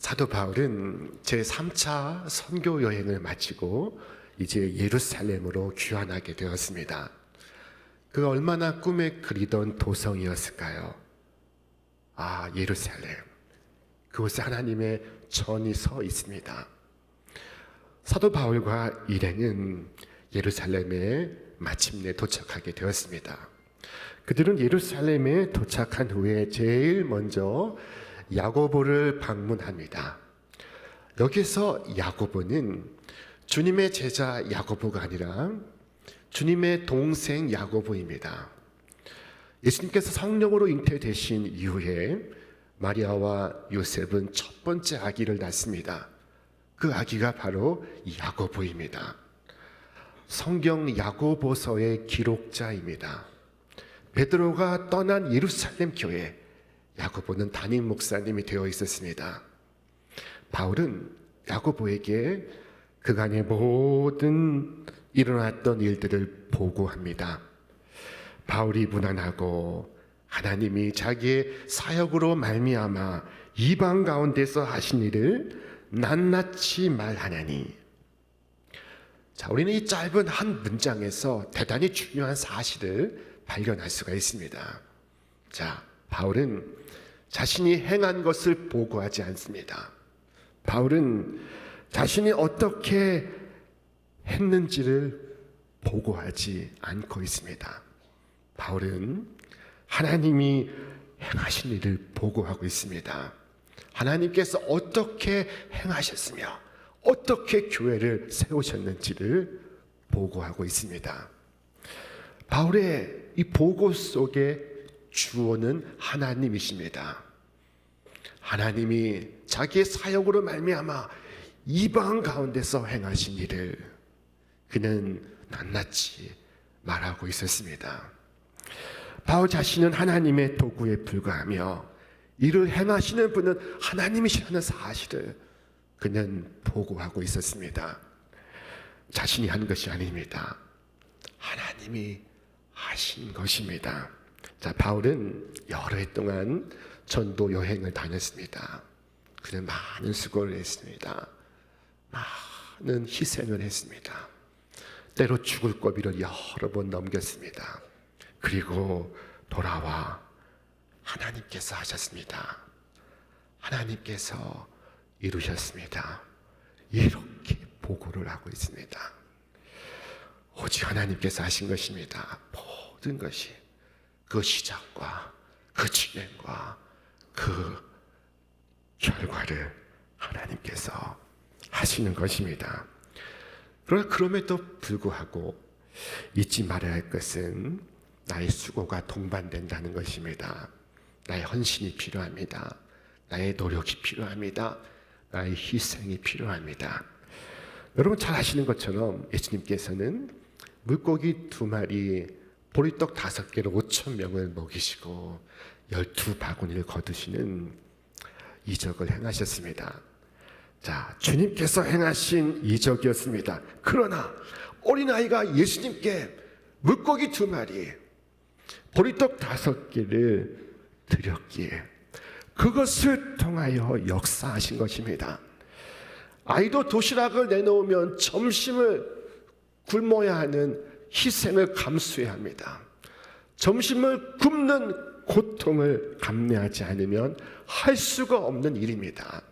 사도 바울은 제3차 선교 여행을 마치고 이제 예루살렘으로 귀환하게 되었습니다. 그가 얼마나 꿈에 그리던 도성이었을까요? 예루살렘. 그곳에 하나님의 전이 서 있습니다. 사도 바울과 일행은 예루살렘에 마침내 도착하게 되었습니다. 그들은 예루살렘에 도착한 후에 제일 먼저 야고보를 방문합니다. 여기서 야고보는 주님의 제자 야고보가 아니라 주님의 동생 야고보입니다. 예수님께서 성령으로 잉태되신 이후에 마리아와 요셉은 첫 번째 아기를 낳습니다. 그 아기가 바로 야고보입니다. 성경 야고보서의 기록자입니다. 베드로가 떠난 예루살렘 교회, 야고보는 담임 목사님이 되어 있었습니다. 바울은 야고보에게 그간의 모든 일어났던 일들을 보고합니다. 바울이 무난하고 하나님이 자기의 사역으로 말미암아 이방 가운데서 하신 일을 낱낱이 말하나니. 우리는 이 짧은 한 문장에서 대단히 중요한 사실을 발견할 수가 있습니다. 바울은 자신이 행한 것을 보고하지 않습니다. 바울은 자신이 어떻게 했는지를 보고하지 않고 있습니다. 바울은 하나님이 행하신 일을 보고하고 있습니다. 하나님께서 어떻게 행하셨으며 어떻게 교회를 세우셨는지를 보고하고 있습니다. 바울의 이 보고 속에 주어는 하나님이십니다. 하나님이 자기의 사역으로 말미암아 이방 가운데서 행하신 일을 그는 낱낱이 말하고 있었습니다. 바울 자신은 하나님의 도구에 불과하며 이를 행하시는 분은 하나님이시라는 사실을 그는 보고하고 있었습니다. 자신이 한 것이 아닙니다. 하나님이 하신 것입니다. 바울은 여러 해 동안 전도 여행을 다녔습니다. 그는 많은 수고를 했습니다. 많은 희생을 했습니다. 때로 죽을 고비를 여러 번 넘겼습니다. 그리고 돌아와 하나님께서 하셨습니다. 하나님께서 이루셨습니다. 이렇게 보고를 하고 있습니다. 오직 하나님께서 하신 것입니다. 모든 것이 그 시작과 그 진행과 그 결과를 하나님께서 하시는 것입니다. 그러나 그럼에도 불구하고 잊지 말아야 할 것은 나의 수고가 동반된다는 것입니다. 나의 헌신이 필요합니다. 나의 노력이 필요합니다. 나의 희생이 필요합니다. 여러분 잘 아시는 것처럼 예수님께서는 물고기 2마리, 보리떡 5개로 5,000명을 먹이시고 12바구니를 거두시는 이적을 행하셨습니다. 주님께서 행하신 이적이었습니다. 그러나 어린아이가 예수님께 물고기 2마리, 보리떡 5개를 드렸기에 그것을 통하여 역사하신 것입니다. 아이도 도시락을 내놓으면 점심을 굶어야 하는 희생을 감수해야 합니다. 점심을 굶는 고통을 감내하지 않으면 할 수가 없는 일입니다.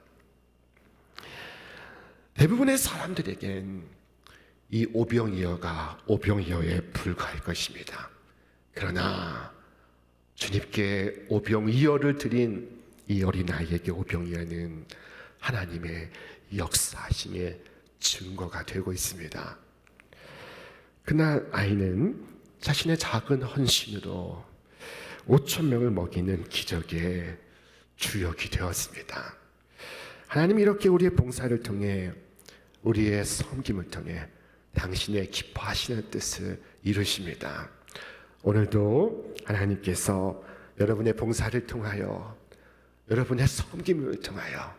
대부분의 사람들에겐 이 오병이어가 오병이어에 불과할 것입니다. 그러나 주님께 오병이어를 드린 이 어린아이에게 오병이어는 하나님의 역사하심의 증거가 되고 있습니다. 그날 아이는 자신의 작은 헌신으로 5,000명을 먹이는 기적의 주역이 되었습니다. 하나님이 이렇게 우리의 봉사를 통해, 우리의 섬김을 통해 당신의 기뻐하시는 뜻을 이루십니다. 오늘도 하나님께서 여러분의 봉사를 통하여, 여러분의 섬김을 통하여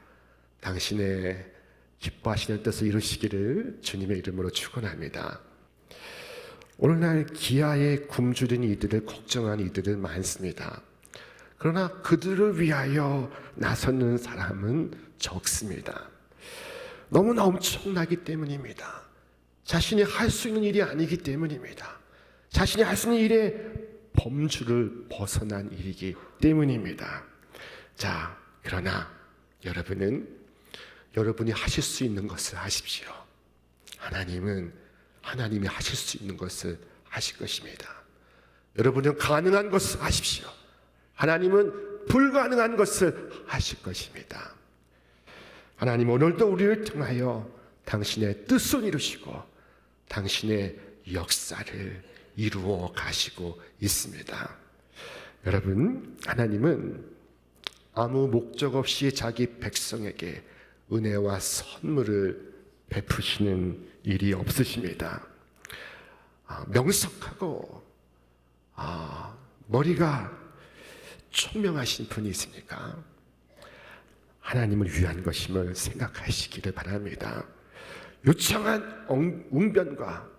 당신의 기뻐하시는 뜻을 이루시기를 주님의 이름으로 축원합니다. 오늘날 기아에 굶주린 이들을 걱정하는 이들은 많습니다. 그러나 그들을 위하여 나서는 사람은 적습니다. 너무나 엄청나기 때문입니다. 자신이 할 수 있는 일이 아니기 때문입니다. 자신이 할 수 있는 일의 범주를 벗어난 일이기 때문입니다. 자, 그러나 여러분이 하실 수 있는 것을 하십시오. 하나님은 하나님이 하실 수 있는 것을 하실 것입니다. 여러분은 가능한 것을 하십시오. 하나님은 불가능한 것을 하실 것입니다. 하나님 오늘도 우리를 통하여 당신의 뜻을 이루시고 당신의 역사를 이루어 가시고 있습니다. 여러분, 하나님은 아무 목적 없이 자기 백성에게 은혜와 선물을 베푸시는 일이 없으십니다. 명석하고 머리가 총명하신 분이 있으니까 하나님을 위한 것임을 생각하시기를 바랍니다. 유창한 웅변과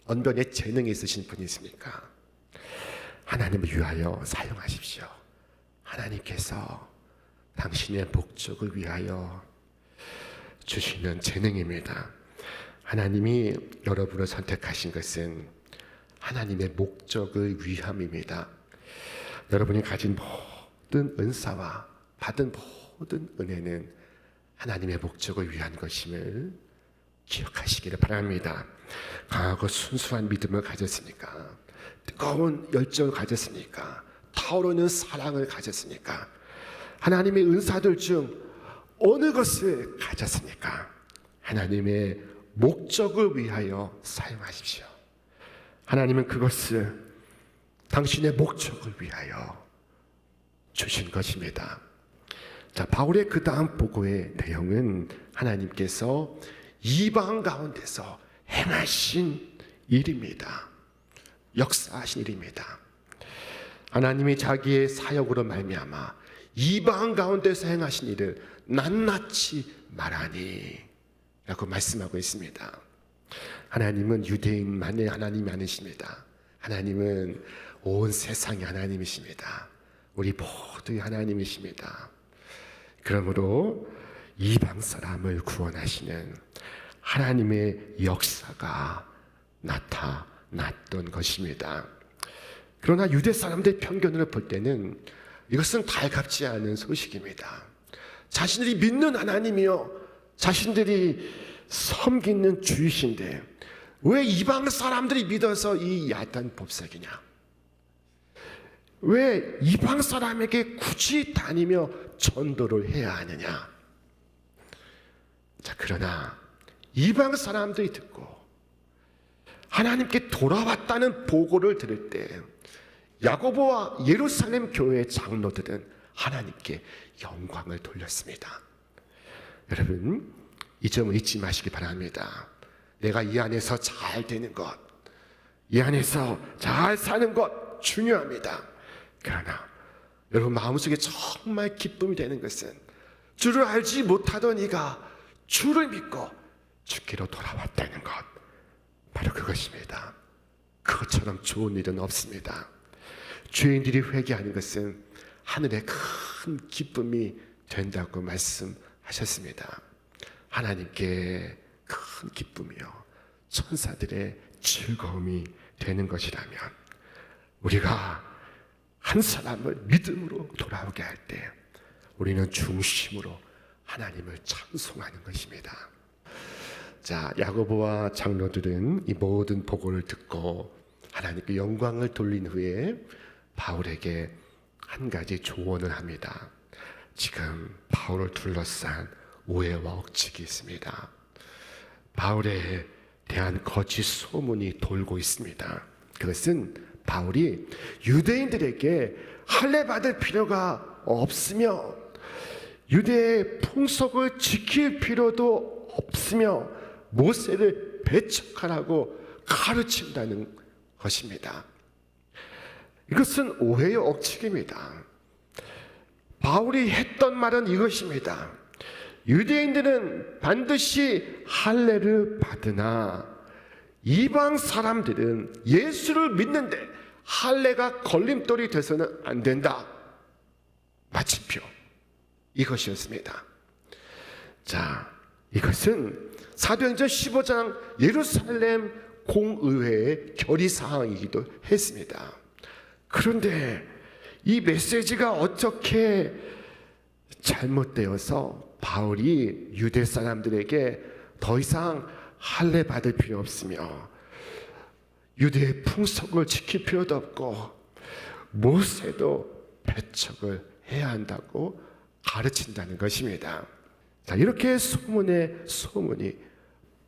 언변에 재능이 있으신 분이 있습니까? 하나님을 위하여 사용하십시오. 하나님께서 당신의 목적을 위하여 주시는 재능입니다. 하나님이 여러분을 선택하신 것은 하나님의 목적을 위함입니다. 여러분이 가진 모든 은사와 받은 모든 은혜는 하나님의 목적을 위한 것임을 기억하시기를 바랍니다. 강하고 순수한 믿음을 가졌으니까, 뜨거운 열정을 가졌으니까, 타오르는 사랑을 가졌으니까, 하나님의 은사들 중 어느 것을 가졌으니까 하나님의 목적을 위하여 사용하십시오. 하나님은 그것을 당신의 목적을 위하여 주신 것입니다. 자, 바울의 그 다음 보고의 내용은 하나님께서 이방 가운데서 행하신 일입니다. 역사하신 일입니다. 하나님이 자기의 사역으로 말미암아 이방 가운데서 행하신 일을 낱낱이 말하니 라고 말씀하고 있습니다. 하나님은 유대인만의 하나님이 아니십니다. 하나님은 온 세상의 하나님이십니다. 우리 모두의 하나님이십니다. 그러므로 이방 사람을 구원하시는 하나님의 역사가 나타났던 것입니다. 그러나 유대 사람들의 편견으로 볼 때는 이것은 달갑지 않은 소식입니다. 자신들이 믿는 하나님이요, 자신들이 섬기는 주이신데 왜 이방 사람들이 믿어서 이 야단 법석이냐? 왜 이방 사람에게 굳이 다니며 전도를 해야 하느냐? 자, 그러나 이방 사람들이 듣고 하나님께 돌아왔다는 보고를 들을 때 야고보와 예루살렘 교회의 장로들은 하나님께 영광을 돌렸습니다. 여러분, 이 점을 잊지 마시기 바랍니다. 내가 이 안에서 잘 되는 것, 이 안에서 잘 사는 것 중요합니다. 그러나 여러분 마음속에 정말 기쁨이 되는 것은 주를 알지 못하던 이가 주를 믿고 주께로 돌아왔다는 것, 바로 그것입니다. 그것처럼 좋은 일은 없습니다. 죄인들이 회개하는 것은 하늘의 큰 기쁨이 된다고 말씀하셨습니다. 하나님께 큰 기쁨이요, 천사들의 즐거움이 되는 것이라면 우리가 한 사람을 믿음으로 돌아오게 할 때 우리는 중심으로 하나님을 찬송하는 것입니다. 자, 야고보와 장로들은 이 모든 보고를 듣고 하나님께 영광을 돌린 후에 바울에게 한 가지 조언을 합니다. 지금 바울을 둘러싼 오해와 억측이 있습니다. 바울에 대한 거짓 소문이 돌고 있습니다. 그것은 바울이 유대인들에게 할례 받을 필요가 없으며 유대의 풍속을 지킬 필요도 없으며 모세를 배척하라고 가르친다는 것입니다. 이것은 오해의 억측입니다. 바울이 했던 말은 이것입니다. 유대인들은 반드시 할례를 받으나 이방 사람들은 예수를 믿는데 할례가 걸림돌이 돼서는 안 된다. 마침표 이것이었습니다. 자, 이것은 사도행전 15장 예루살렘 공의회의 결의사항이기도 했습니다. 그런데 이 메시지가 어떻게 잘못되어서 바울이 유대 사람들에게 더 이상 할례 받을 필요 없으며 유대의 풍속을 지킬 필요도 없고 모세도 배척을 해야 한다고 가르친다는 것입니다. 자, 이렇게 소문이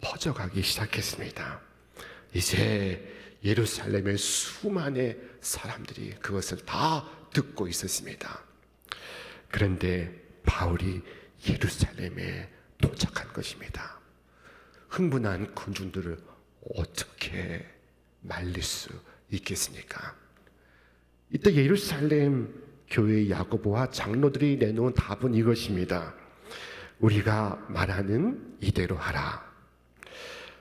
퍼져가기 시작했습니다. 이제 예루살렘의 수많은 사람들이 그것을 다 듣고 있었습니다. 그런데 바울이 예루살렘에 도착한 것입니다. 흥분한 군중들을 어떻게 말릴 수 있겠습니까? 이때 예루살렘 교회의 야고보와 장로들이 내놓은 답은 이것입니다. 우리가 말하는 이대로 하라.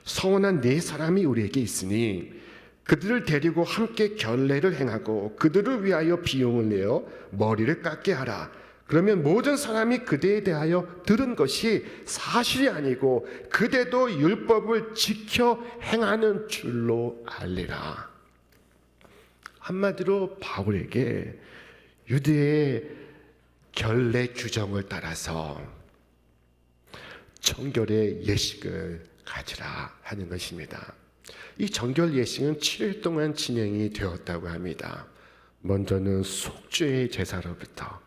서원한 네 사람이 우리에게 있으니 그들을 데리고 함께 결례를 행하고 그들을 위하여 비용을 내어 머리를 깎게 하라. 그러면 모든 사람이 그대에 대하여 들은 것이 사실이 아니고 그대도 율법을 지켜 행하는 줄로 알리라. 한마디로 바울에게 유대의 결례 규정을 따라서 정결의 예식을 가지라 하는 것입니다. 이 정결 예식은 7일 동안 진행이 되었다고 합니다. 먼저는 속죄의 제사로부터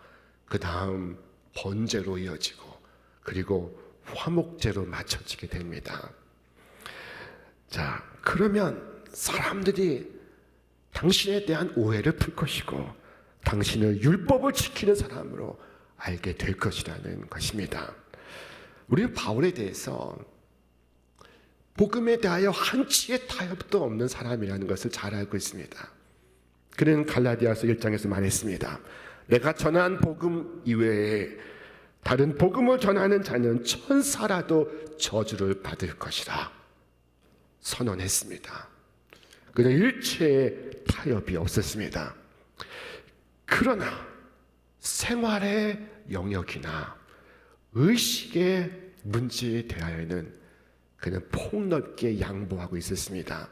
그 다음 번제로 이어지고 그리고 화목제로 마쳐지게 됩니다. 자, 그러면 사람들이 당신에 대한 오해를 풀 것이고 당신을 율법을 지키는 사람으로 알게 될 것이라는 것입니다. 우리는 바울에 대해서 복음에 대하여 한치의 타협도 없는 사람이라는 것을 잘 알고 있습니다. 그는 갈라디아서 1장에서 말했습니다. 내가 전한 복음 이외에 다른 복음을 전하는 자는 천사라도 저주를 받을 것이라 선언했습니다. 그는 일체의 타협이 없었습니다. 그러나 생활의 영역이나 의식의 문제에 대하여는 그는 폭넓게 양보하고 있었습니다.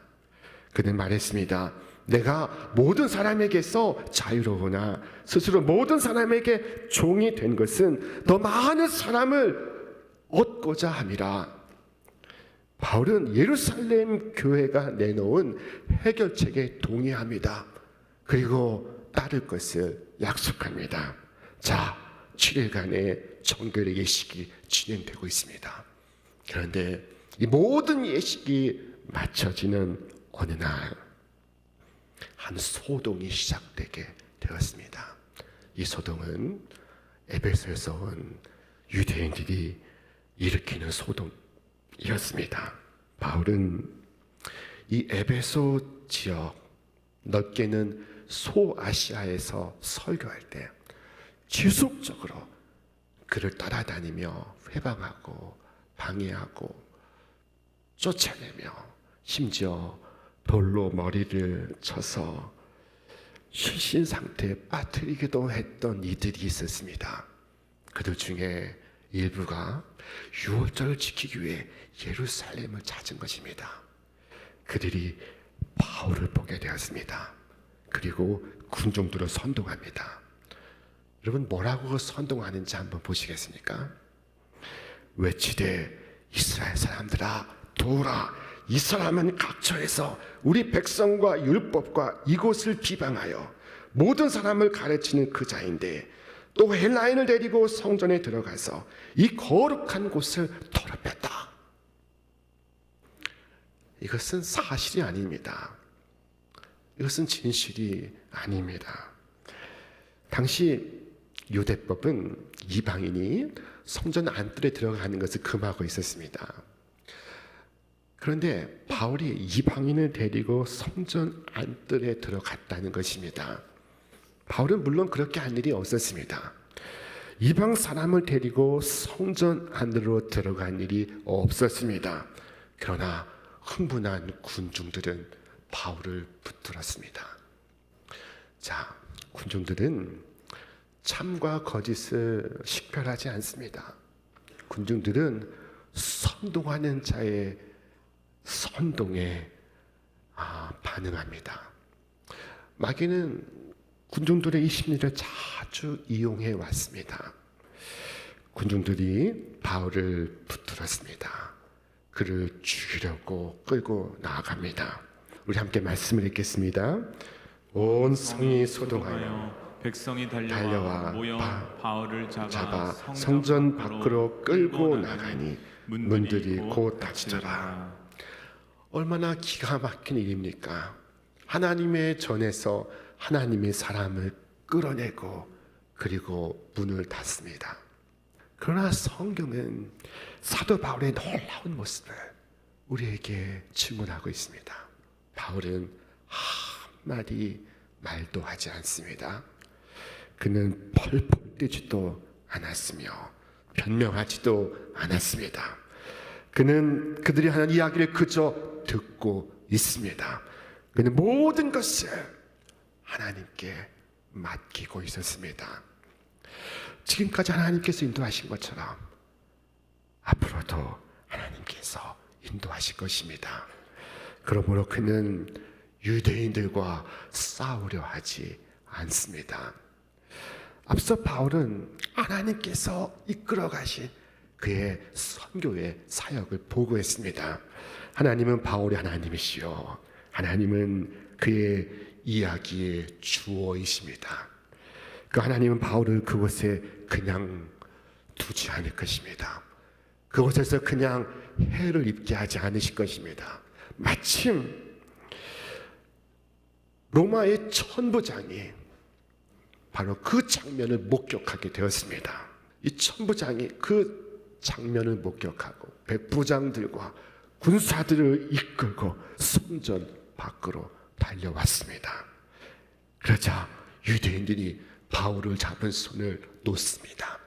그는 말했습니다. 내가 모든 사람에게서 자유로우나 스스로 모든 사람에게 종이 된 것은 더 많은 사람을 얻고자 함이라. 바울은 예루살렘 교회가 내놓은 해결책에 동의합니다. 그리고 따를 것을 약속합니다. 자, 7일간의 정결의 예식이 진행되고 있습니다. 그런데 이 모든 예식이 마쳐지는 어느 날 한 소동이 시작되게 되었습니다. 이 소동은 에베소에서 온 유대인들이 일으키는 소동이었습니다. 바울은 이 에베소 지역, 넓게는 소아시아에서 설교할 때 지속적으로 그를 따라다니며 회방하고 방해하고 쫓아내며 심지어 돌로 머리를 쳐서 실신 상태에 빠뜨리기도 했던 이들이 있었습니다. 그들 중에 일부가 유월절을 지키기 위해 예루살렘을 찾은 것입니다. 그들이 바울을 보게 되었습니다. 그리고 군중들을 선동합니다. 여러분, 뭐라고 선동하는지 한번 보시겠습니까? 외치되 이스라엘 사람들아 도우라. 이 사람은 각처에서 우리 백성과 율법과 이곳을 비방하여 모든 사람을 가르치는 그 자인데 또 헬라인을 데리고 성전에 들어가서 이 거룩한 곳을 더럽혔다. 이것은 사실이 아닙니다. 이것은 진실이 아닙니다. 당시 유대법은 이방인이 성전 안뜰에 들어가는 것을 금하고 있었습니다. 그런데 바울이 이방인을 데리고 성전 안뜰에 들어갔다는 것입니다. 바울은 물론 그렇게 할 일이 없었습니다. 이방 사람을 데리고 성전 안으로 들어간 일이 없었습니다. 그러나 흥분한 군중들은 바울을 붙들었습니다. 자, 군중들은 참과 거짓을 식별하지 않습니다. 군중들은 선동하는 자의 선동에 반응합니다. 마귀는 군중들의 이 심리를 자주 이용해 왔습니다. 군중들이 바울을 붙들었습니다. 그를 죽이려고 끌고 나아갑니다. 우리 함께 말씀을 읽겠습니다. 온 성이 소동하여 백성이 달려와 모여 바울을 잡아 성전 밖으로 끌고 나가니 문들이 곧 닫히더라. 얼마나 기가 막힌 일입니까? 하나님의 전에서 하나님의 사람을 끌어내고 그리고 문을 닫습니다. 그러나 성경은 사도 바울의 놀라운 모습을 우리에게 증언하고 있습니다. 바울은 한마디 말도 하지 않습니다. 그는 펄펄 뛰지도 않았으며 변명하지도 않았습니다. 그는 그들이 하는 이야기를 그저 듣고 있습니다. 그는 모든 것을 하나님께 맡기고 있었습니다. 지금까지 하나님께서 인도하신 것처럼 앞으로도 하나님께서 인도하실 것입니다. 그러므로 그는 유대인들과 싸우려 하지 않습니다. 앞서 바울은 하나님께서 이끌어 가신 그의 선교의 사역을 보고했습니다. 하나님은 바울의 하나님이시요 하나님은 그의 이야기의 주어이십니다. 그 하나님은 바울을 그곳에 그냥 두지 않을 것입니다. 그곳에서 그냥 해를 입게 하지 않으실 것입니다. 마침 로마의 천부장이 바로 그 장면을 목격하게 되었습니다. 이 천부장이 그 장면을 목격하고 백부장들과 군사들을 이끌고 성전 밖으로 달려왔습니다. 그러자 유대인들이 바울을 잡은 손을 놓습니다.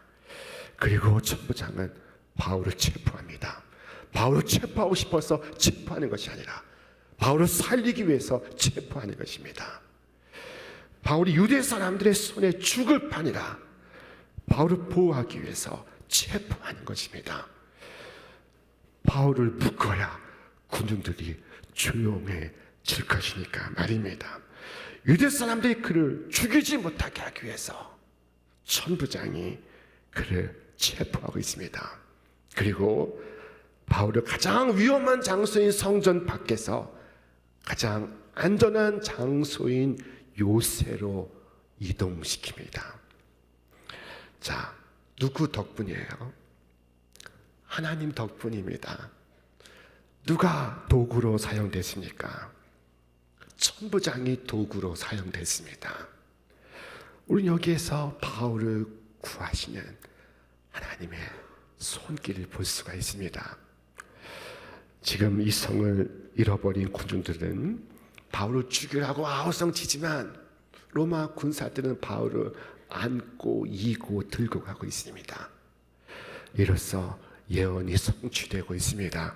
그리고 천부장은 바울을 체포합니다. 바울을 체포하고 싶어서 체포하는 것이 아니라 바울을 살리기 위해서 체포하는 것입니다. 바울이 유대 사람들의 손에 죽을 판이라 바울을 보호하기 위해서 체포하는 것입니다. 바울을 묶어야 군중들이 조용해질 것이니까 말입니다. 유대 사람들이 그를 죽이지 못하게 하기 위해서 천부장이 그를 체포하고 있습니다. 그리고 바울을 가장 위험한 장소인 성전 밖에서 가장 안전한 장소인 요새로 이동시킵니다. 자, 누구 덕분이에요? 하나님 덕분입니다. 누가 도구로 사용됐습니까? 천부장이 도구로 사용됐습니다. 우리는 여기에서 바울을 구하시는 하나님의 손길을 볼 수가 있습니다. 지금 이 성을 잃어버린 군중들은 바울을 죽이라고 아우성 치지만 로마 군사들은 바울을 안고 이고 들고 가고 있습니다. 이로써 예언이 성취되고 있습니다.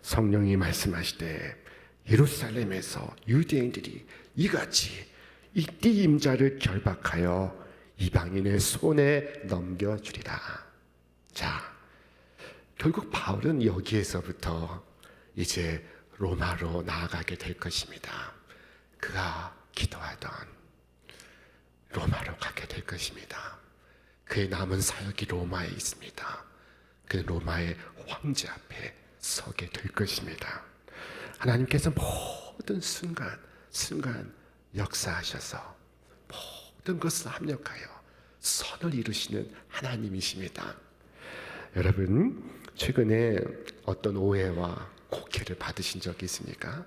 성령이 말씀하시되 예루살렘에서 유대인들이 이같이 이 띠임자를 결박하여 이방인의 손에 넘겨주리라. 자, 결국 바울은 여기에서부터 이제 로마로 나아가게 될 것입니다. 그가 기도하던 로마로 가게 될 것입니다. 그의 남은 사역이 로마에 있습니다. 그 로마의 황제 앞에 서게 될 것입니다. 하나님께서 모든 순간 역사하셔서 모든 것을 합력하여 선을 이루시는 하나님이십니다. 여러분, 최근에 어떤 오해와 곡해를 받으신 적이 있습니까?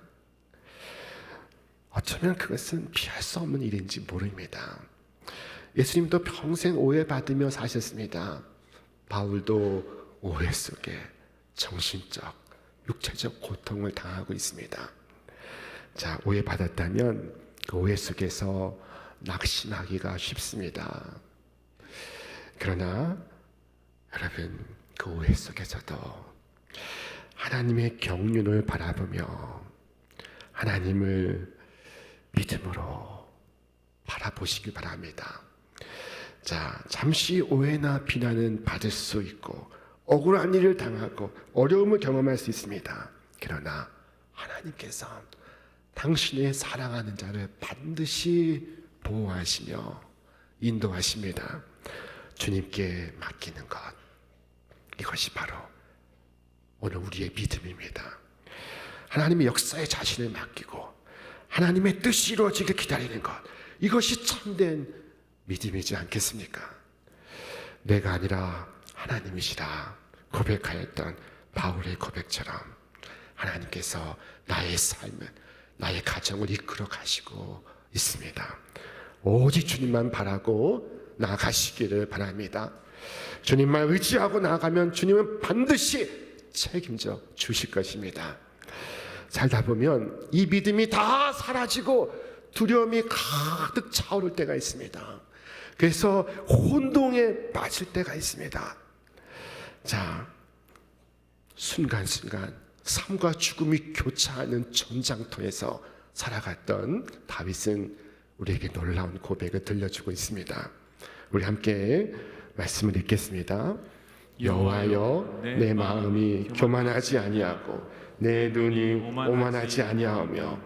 어쩌면 그것은 피할 수 없는 일인지 모릅니다. 예수님도 평생 오해받으며 사셨습니다. 바울도 오해 속에 정신적, 육체적 고통을 당하고 있습니다. 자, 오해받았다면 그 오해 속에서 낙심하기가 쉽습니다. 그러나 여러분, 그 오해 속에서도 하나님의 경륜을 바라보며 하나님을 믿음으로 바라보시기 바랍니다. 자, 잠시 오해나 비난은 받을 수 있고 억울한 일을 당하고 어려움을 경험할 수 있습니다. 그러나 하나님께서 당신의 사랑하는 자를 반드시 보호하시며 인도하십니다. 주님께 맡기는 것, 이것이 바로 오늘 우리의 믿음입니다. 하나님의 역사에 자신을 맡기고 하나님의 뜻이 이루어지길 기다리는 것, 이것이 참된 믿음이지 않겠습니까? 내가 아니라 하나님이시라 고백하였던 바울의 고백처럼 하나님께서 나의 삶을, 나의 가정을 이끌어 가시고 있습니다. 오직 주님만 바라고 나아가시기를 바랍니다. 주님만 의지하고 나아가면 주님은 반드시 책임져 주실 것입니다. 살다 보면 이 믿음이 다 사라지고 두려움이 가득 차오를 때가 있습니다. 그래서 혼동에 빠질 때가 있습니다. 자, 순간순간 삶과 죽음이 교차하는 전장터에서 살아갔던 다윗은 우리에게 놀라운 고백을 들려주고 있습니다. 우리 함께 말씀을 읽겠습니다. 여호와여, 내 마음이 교만하지 아니하고 내 눈이 오만하지 아니하며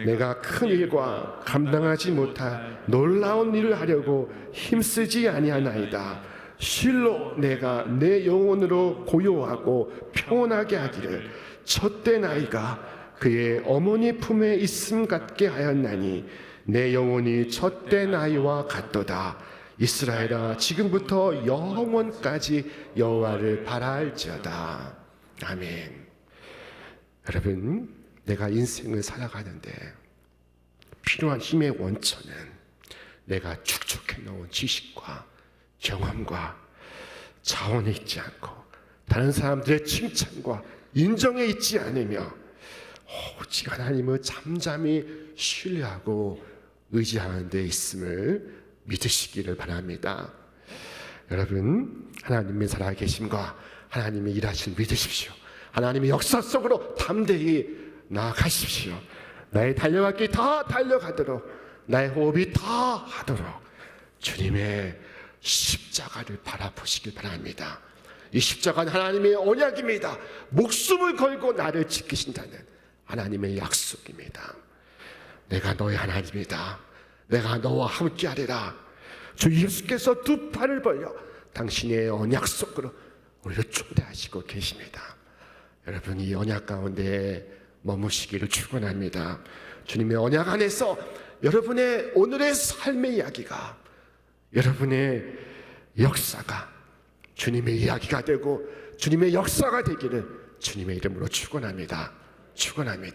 내가 큰 일과 감당하지 못할 놀라운 일을 하려고 힘쓰지 아니하나이다. 실로 내가 내 영혼으로 고요하고 평온하게 하기를 젖된 아이가 그의 어머니 품에 있음 같게 하였나니 내 영혼이 젖된 아이와 같도다. 이스라엘아, 지금부터 영원까지 여호와를 바랄지어다. 아멘. 여러분, 내가 인생을 살아가는데 필요한 힘의 원천은 내가 축적해 놓은 지식과 경험과 자원에 있지 않고 다른 사람들의 칭찬과 인정에 있지 않으며 오직 하나님을 잠잠히 신뢰하고 의지하는 데 있음을 믿으시기를 바랍니다. 여러분, 하나님의 살아계심과 하나님의 일하심을 믿으십시오. 하나님의 역사 속으로 담대히 나아가십시오. 나의 달려갈 길 다 달려가도록, 나의 호흡이 다 하도록 주님의 십자가를 바라보시길 바랍니다. 이 십자가는 하나님의 언약입니다. 목숨을 걸고 나를 지키신다는 하나님의 약속입니다. 내가 너의 하나님이다. 내가 너와 함께하리라. 주 예수께서 두 팔을 벌려 당신의 언약 속으로 우리를 초대하시고 계십니다. 여러분, 이 언약 가운데 머무시기를 축원합니다. 주님의 언약 안에서 여러분의 오늘의 삶의 이야기가, 여러분의 역사가 주님의 이야기가 되고 주님의 역사가 되기를 주님의 이름으로 축원합니다. 축원합니다.